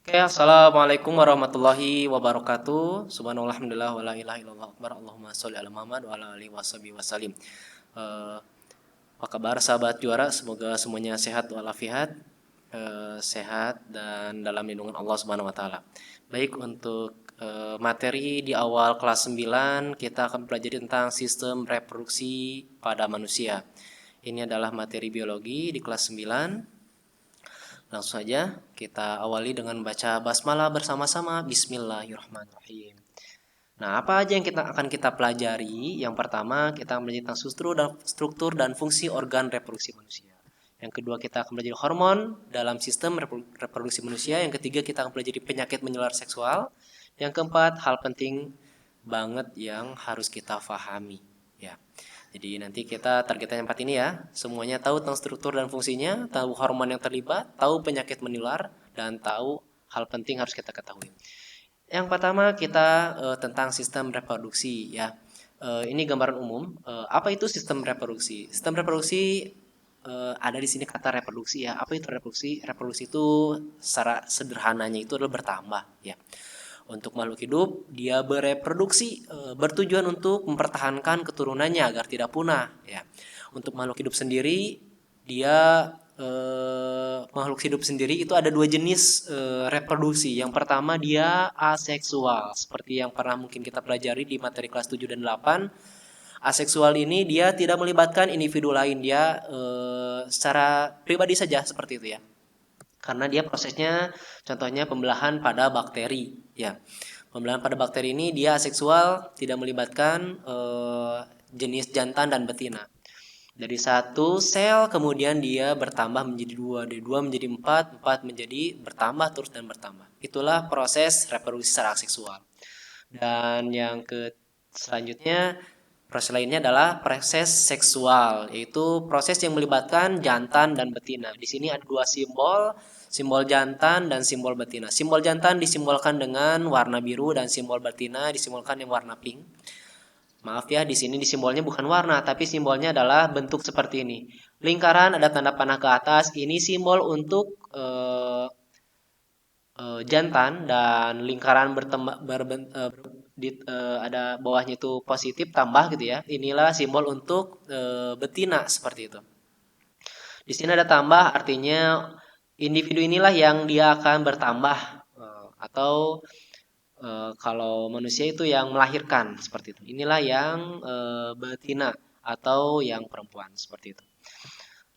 Oke, assalamualaikum warahmatullahi wabarakatuh. Subhanallah, alhamdulillah, wa la ilaha illallah akbar. Allahumma sholli ala Muhammad wa ala alihi washabihi wasallim. Eh, Apa kabar sahabat juara? Semoga semuanya sehat walafiat, sehat dan dalam lindungan Allah Subhanahu wa taala. Baik, untuk materi di awal kelas 9 kita akan pelajari tentang sistem reproduksi pada manusia. Ini adalah materi biologi di kelas 9. Langsung saja kita awali dengan baca basmalah bersama-sama. Bismillahirrahmanirrahim. Nah, apa aja yang kita pelajari? Yang pertama, kita belajar tentang struktur dan fungsi organ reproduksi manusia. Yang kedua, kita akan belajar hormon dalam sistem reproduksi manusia. Yang ketiga, kita akan pelajari penyakit menular seksual. Yang keempat, hal penting banget yang harus kita pahami, ya. Jadi nanti kita targetnya 4 ini ya. Semuanya tahu tentang struktur dan fungsinya, tahu hormon yang terlibat, tahu penyakit menular, dan tahu hal penting harus kita ketahui. Yang pertama kita tentang sistem reproduksi ya. Ini gambaran umum. Apa itu sistem reproduksi? Sistem reproduksi ada di sini kata reproduksi ya. Apa itu reproduksi? Reproduksi itu secara sederhananya itu adalah bertambah ya. Untuk makhluk hidup, dia bereproduksi bertujuan untuk mempertahankan keturunannya agar tidak punah ya. Untuk makhluk hidup sendiri, dia makhluk hidup sendiri itu ada dua jenis reproduksi. Yang pertama dia aseksual, seperti yang pernah mungkin kita pelajari di materi kelas 7 dan 8. Aseksual ini dia tidak melibatkan individu lain, dia secara pribadi saja seperti itu ya. Karena dia prosesnya contohnya pembelahan pada bakteri ya. Pembelahan pada bakteri ini dia aseksual, tidak melibatkan jenis jantan dan betina. Dari satu sel kemudian dia bertambah menjadi dua, dari dua menjadi empat, empat menjadi bertambah terus dan bertambah. Itulah proses reproduksi secara seksual. Dan yang selanjutnya proses lainnya adalah proses seksual, yaitu proses yang melibatkan jantan dan betina. Di sini ada dua simbol, simbol jantan dan simbol betina. Simbol jantan disimbolkan dengan warna biru dan simbol betina disimbolkan dengan warna pink. Maaf ya, di sini simbolnya bukan warna, tapi simbolnya adalah bentuk seperti ini. Lingkaran ada tanda panah ke atas, ini simbol untuk jantan, dan lingkaran ada bawahnya itu positif tambah gitu ya. Inilah simbol untuk betina seperti itu. Di sini ada tambah, artinya individu inilah yang dia akan bertambah atau kalau manusia itu yang melahirkan seperti itu. Inilah yang betina atau yang perempuan seperti itu.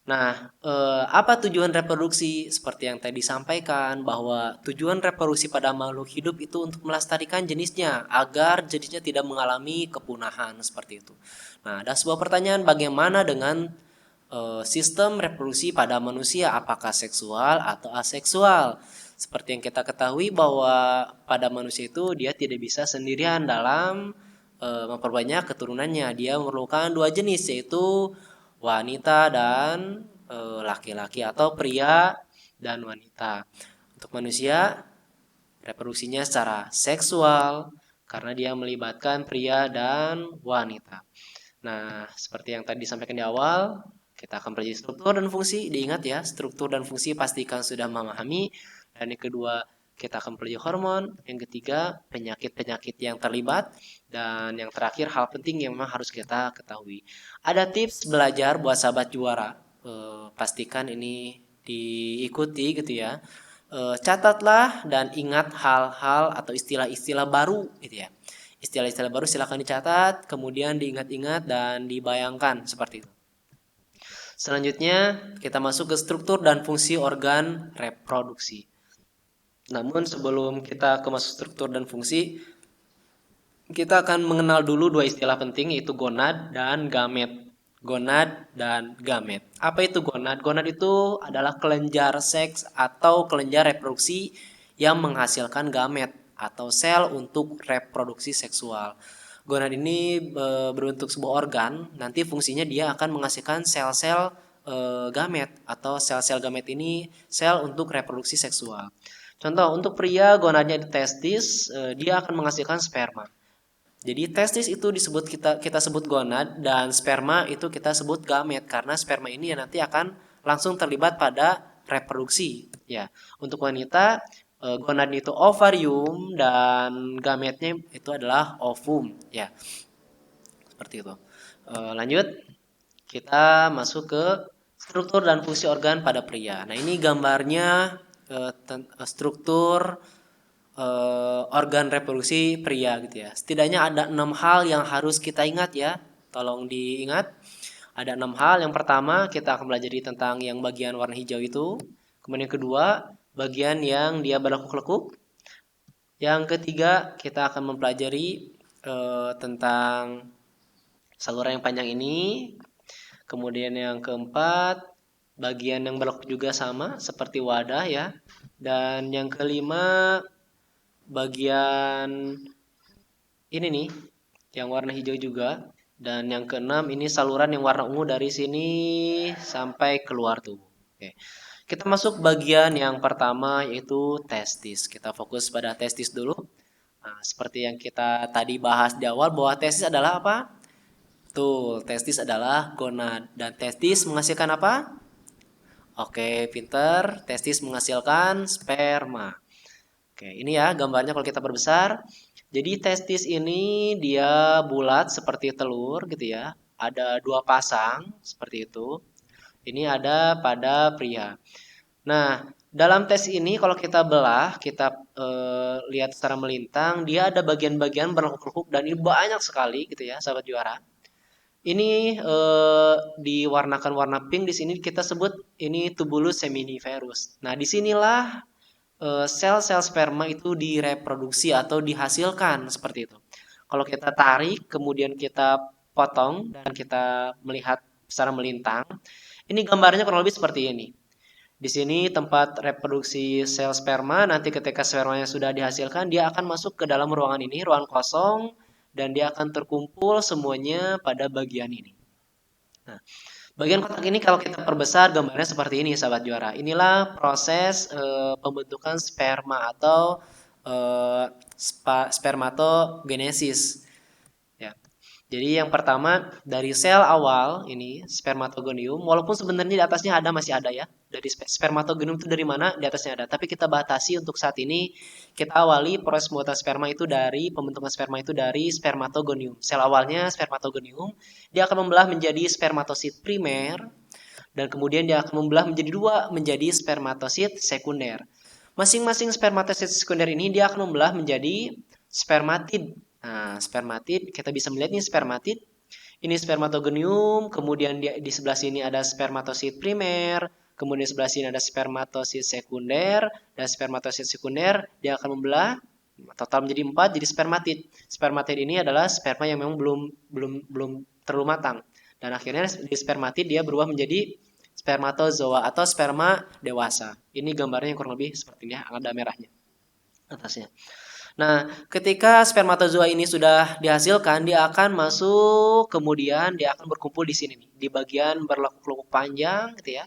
Nah, apa tujuan reproduksi? Seperti yang tadi disampaikan bahwa tujuan reproduksi pada makhluk hidup itu untuk melestarikan jenisnya agar jenisnya tidak mengalami kepunahan seperti itu. Nah, ada sebuah pertanyaan, bagaimana dengan sistem reproduksi pada manusia, apakah seksual atau aseksual? Seperti yang kita ketahui bahwa pada manusia itu dia tidak bisa sendirian dalam memperbanyak keturunannya. Dia memerlukan dua jenis, yaitu wanita dan laki-laki atau pria dan wanita. Untuk manusia reproduksinya secara seksual karena dia melibatkan pria dan wanita. Nah, seperti yang tadi disampaikan di awal, kita akan pelajari struktur dan fungsi. Diingat ya, struktur dan fungsi pastikan sudah memahami. Dan yang kedua, kita akan pelajari hormon. Yang ketiga, penyakit-penyakit yang terlibat. Dan yang terakhir, hal penting yang memang harus kita ketahui. Ada tips belajar buat sahabat juara. Pastikan ini diikuti gitu ya. Catatlah dan ingat hal-hal atau istilah-istilah baru gitu ya. Istilah-istilah baru silakan dicatat, kemudian diingat-ingat dan dibayangkan seperti itu. Selanjutnya kita masuk ke struktur dan fungsi organ reproduksi. Namun sebelum kita ke masuk struktur dan fungsi, kita akan mengenal dulu dua istilah penting, yaitu gonad dan gamet. Gonad dan gamet. Apa itu gonad? Gonad itu adalah kelenjar seks atau kelenjar reproduksi yang menghasilkan gamet atau sel untuk reproduksi seksual. Gonad ini berbentuk sebuah organ, nanti fungsinya dia akan menghasilkan sel-sel gamet atau sel-sel gamet ini sel untuk reproduksi seksual. Contoh, untuk pria gonadnya di testis, dia akan menghasilkan sperma. Jadi testis itu disebut kita sebut gonad dan sperma itu kita sebut gamet karena sperma ini ya nanti akan langsung terlibat pada reproduksi ya. Untuk wanita gonad itu ovarium dan gametnya itu adalah ovum ya. Seperti itu. Lanjut kita masuk ke struktur dan fungsi organ pada pria. Nah, ini gambarnya struktur organ reproduksi pria gitu ya. Setidaknya ada 6 hal yang harus kita ingat ya. Tolong diingat. Ada 6 hal. Yang pertama kita akan belajar tentang yang bagian warna hijau itu. Kemudian yang kedua, bagian yang dia berlekuk-lekuk. Yang ketiga, kita akan mempelajari tentang saluran yang panjang ini. Kemudian yang keempat, bagian yang berlekuk juga sama seperti wadah ya. Dan yang kelima, bagian ini nih yang warna hijau juga. Dan yang keenam ini saluran yang warna ungu dari sini sampai keluar tubuh. Oke. Kita masuk bagian yang pertama yaitu testis. Kita fokus pada testis dulu. Nah, seperti yang kita tadi bahas di awal bahwa testis adalah apa? Tuh, testis adalah gonad dan testis menghasilkan apa? Oke, pinter. Testis menghasilkan sperma. Oke, ini ya gambarnya kalau kita perbesar. Jadi testis ini dia bulat seperti telur gitu ya. Ada 2 pasang seperti itu. Ini ada pada pria. Nah, dalam tes ini kalau kita belah, kita lihat secara melintang, dia ada bagian-bagian berlekuk-lekuk dan ini banyak sekali gitu ya, sahabat juara. Ini diwarnakan warna pink di sini kita sebut ini tubulus seminiferus. Nah, disinilah sel-sel sperma itu direproduksi atau dihasilkan seperti itu. Kalau kita tarik, kemudian kita potong dan kita melihat secara melintang, ini gambarnya kurang lebih seperti ini. Di sini tempat reproduksi sel sperma, nanti ketika spermanya sudah dihasilkan, dia akan masuk ke dalam ruangan ini, ruangan kosong, dan dia akan terkumpul semuanya pada bagian ini. Nah, bagian kotak ini kalau kita perbesar gambarnya seperti ini sahabat juara. Inilah proses pembentukan sperma atau spermatogenesis. Ya. Jadi yang pertama dari sel awal ini spermatogonium, walaupun sebenarnya di atasnya ada masih ada ya. Dari spermatogonium itu dari mana? Di atasnya ada. Tapi kita batasi untuk saat ini kita awali proses pembuatan sperma itu dari pembentukan sperma itu dari spermatogonium. Sel awalnya spermatogonium, dia akan membelah menjadi spermatosit primer dan kemudian dia akan membelah menjadi dua menjadi spermatosit sekunder. Masing-masing spermatosit sekunder ini dia akan membelah menjadi spermatid. Nah, spermatid kita bisa melihat nih spermatid. Ini spermatogonium, kemudian di sebelah sini ada spermatosit primer, kemudian di sebelah sini ada spermatosit sekunder, dan spermatosit sekunder dia akan membelah total menjadi 4 jadi spermatid. Spermatid ini adalah sperma yang memang belum terlalu matang. Dan akhirnya di spermatid dia berubah menjadi spermatozoa atau sperma dewasa. Ini gambarnya kurang lebih seperti ini, ada merahnya atasnya. Nah, ketika spermatozoa ini sudah dihasilkan, dia akan masuk, kemudian dia akan berkumpul di sini nih, di bagian berlekuk-lekuk panjang gitu ya.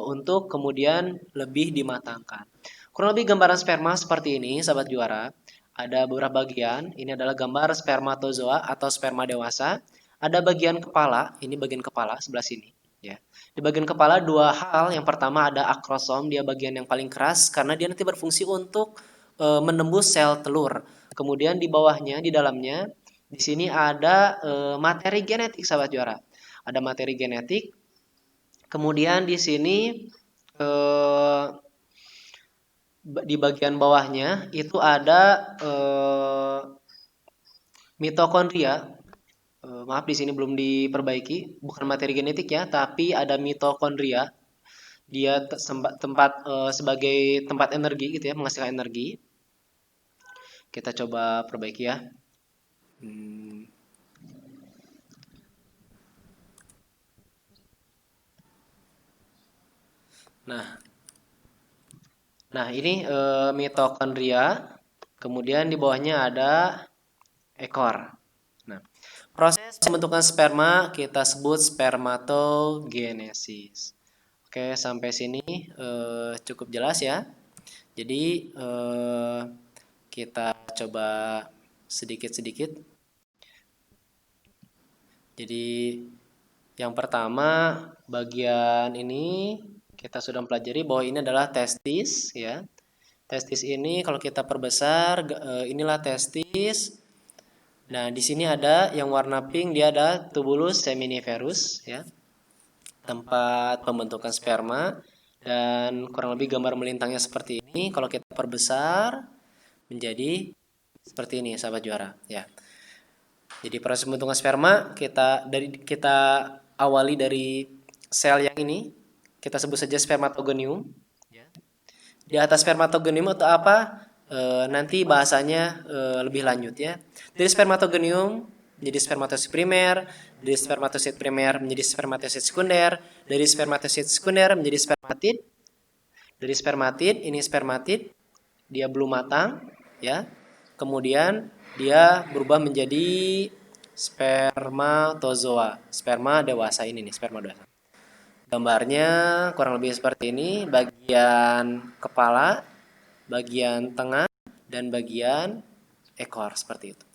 Untuk kemudian lebih dimatangkan. Kurang lebih gambaran sperma seperti ini, sahabat juara. Ada beberapa bagian, ini adalah gambar spermatozoa atau sperma dewasa. Ada bagian kepala, ini bagian kepala sebelah sini. Ya. Di bagian kepala dua hal, yang pertama ada akrosom, dia bagian yang paling keras karena dia nanti berfungsi untuk menembus sel telur. Kemudian di bawahnya, di dalamnya, di sini ada materi genetik sahabat juara. Ada materi genetik. Kemudian di sini di bagian bawahnya itu ada mitokondria. Maaf di sini belum diperbaiki, bukan materi genetik ya, tapi ada mitokondria. Dia tempat sebagai tempat energi gitu ya, menghasilkan energi. Kita coba perbaiki ya. Nah ini mitokondria. Kemudian di bawahnya ada ekor. Nah, proses pembentukan sperma kita sebut spermatogenesis. Oke, sampai sini cukup jelas ya. Jadi kita coba sedikit-sedikit. Jadi yang pertama bagian ini kita sudah mempelajari bahwa ini adalah testis ya. Testis ini kalau kita perbesar, inilah testis. Nah, di sini ada yang warna pink, dia ada tubulus seminiferus, ya, tempat pembentukan sperma. Dan kurang lebih gambar melintangnya seperti ini. Kalau kita perbesar menjadi seperti ini, sahabat juara, ya. Jadi proses pembentukan sperma kita awali dari sel yang ini, kita sebut saja spermatogonium. Di atas spermatogonium atau apa? Nanti bahasanya lebih lanjut ya. Dari spermatogonium menjadi spermatosit primer, dari spermatosit primer menjadi spermatosit sekunder, dari spermatosit sekunder menjadi spermatid, dari spermatid ini spermatid dia belum matang ya. Kemudian dia berubah menjadi spermatozoa, sperma dewasa ini nih, sperma dewasa. Gambarnya kurang lebih seperti ini, bagian kepala, bagian tengah, dan bagian ekor seperti itu.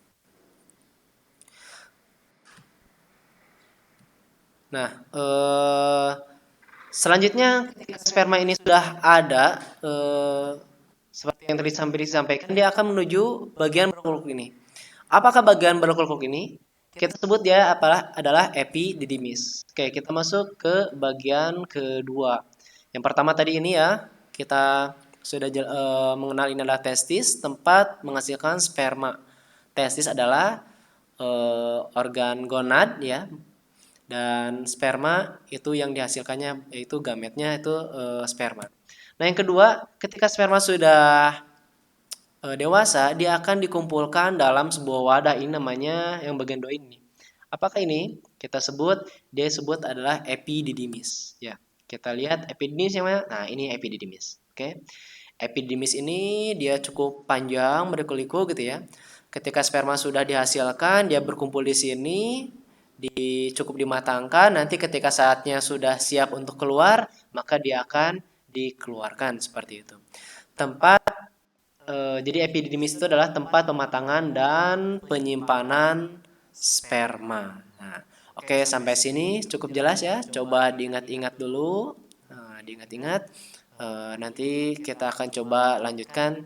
Nah, selanjutnya ketika sperma ini sudah ada, seperti yang tadi disampaikan, dia akan menuju bagian berkeluk ini. Apakah bagian berkeluk ini? Kita sebut dia adalah epididymis. Oke, kita masuk ke bagian kedua. Yang pertama tadi ini ya, kita sudah mengenal ini adalah testis, tempat menghasilkan sperma. Testis adalah organ gonad ya, dan sperma itu yang dihasilkannya yaitu gametnya itu sperma. Nah, yang kedua, ketika sperma sudah dewasa, dia akan dikumpulkan dalam sebuah wadah, ini namanya yang bagian doi ini. Apakah ini? Kita sebut, dia sebut adalah epididymis. Ya, kita lihat epididymis yang mana? Nah, ini epididymis. Oke. Epididymis ini dia cukup panjang, berliku-liku gitu ya. Ketika sperma sudah dihasilkan, dia berkumpul di sini, cukup dimatangkan. Nanti ketika saatnya sudah siap untuk keluar, maka dia akan dikeluarkan seperti itu. Jadi epididymis itu adalah tempat pematangan dan penyimpanan sperma. Nah, oke, sampai sini cukup jelas ya. Coba diingat-ingat dulu. Nah, diingat-ingat. Nanti kita akan coba lanjutkan.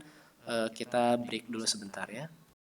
Kita break dulu sebentar ya.